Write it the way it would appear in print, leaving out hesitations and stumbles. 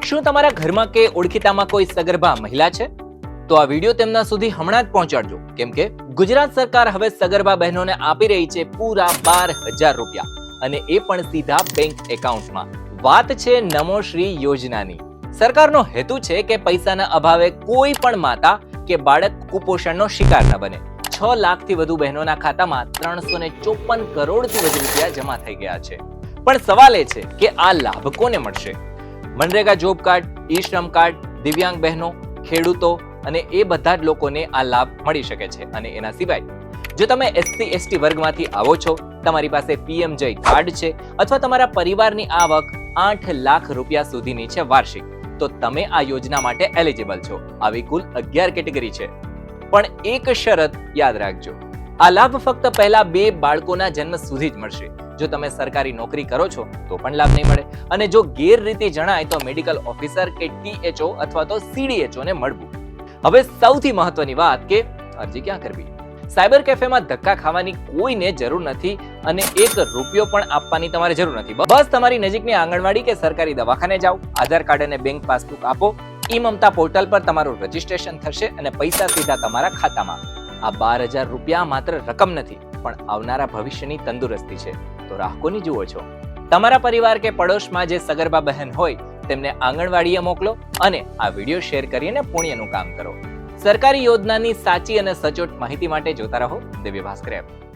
શું તમારા ઘરમાં કે ઓળખીતામાં કોઈ સગર્ભા મહિલા છે? તો આ વિડીયો તેમના સુધી હમણાં જ પહોંચાડજો, કેમ કે ગુજરાત સરકાર હવે સગર્ભા બહેનોને આપી રહી છે પૂરા 12,000 રૂપિયા, અને એ પણ સીધા બેંક એકાઉન્ટમાં. વાત છે નમો શ્રી યોજનાની. સરકારનો હેતુ છે કે પૈસાના અભાવે કોઈ પણ માતા કે બાળક કુપોષણનો શિકાર ન બને. 6 લાખથી વધુ બહેનોના ખાતામાં 354 કરોડથી વધુ રૂપિયા જમા થઈ ગયા છે. પણ સવાલ એ છે કે આ લાભ કોને મળશે? મનરેગા જોબ કાર્ડ, ઈ શ્રમ કાર્ડ, દિવ્યાંગ બહેનો, ખેડૂતો અને એ બધા જ લોકોને આ લાભ મળી શકે છે. અને એના સિવાય જો તમે SC/ST વર્ગમાંથી આવો છો, તમારી પાસે PMJY કાર્ડ છે અથવા તમારા પરિવારની આવક 8 લાખ રૂપિયા સુધીની છે વાર્ષિક, તો તમે આ યોજના માટે એલિજિબલ છો. આવી કુલ 11 કેટેગરી છે. પણ એક શરત યાદ રાખજો, આ લાભ ફક્ત પહેલા 2 બાળકોના જન્મ સુધી જ મળશે. જો તમે સરકારી નોકરી કરો છો તો પણ લાભ નહીં મળે, અને જો ગેરરીતિ જણાય તો મેડિકલ ઓફિસર કે THO અથવા તો CDHO ને મળવું. હવે સૌથી મહત્વની વાત કે અરજી ક્યાં કરવી? સાયબર કેફેમાં ધક્કા ખાવાની કોઈને જરૂર નથી, અને 1 રૂપિયો પણ આપવાની તમારે જરૂર નથી. બસ તમારી નજીકની આંગણવાડી કે સરકારી દવાખાને જાઓ, આધાર કાર્ડ અને બેંક પાસબુક આપો, ઈ-મમતા પોર્ટલ પર તમારું રજીસ્ટ્રેશન થશે અને પૈસા સીધા તમારા ખાતામાં. આ 12,000 રૂપિયા માત્ર રકમ નથી, પણ આવનારા ભવિષ્યની તંદુરસ્તી છે. તો રાહ કોની જુઓ છો? તમારા પરિવાર કે પડોશમાં જે સગર્ભા બહેન હોય તેમને આંગણવાડીએ મોકલો અને આ વિડીયો શેર કરીને પુણ્યનું કામ કરો. સરકારી યોજનાની સાચી અને સચોટ માહિતી માટે જોતા રહો દિવ્ય ભાસ્કર એપ.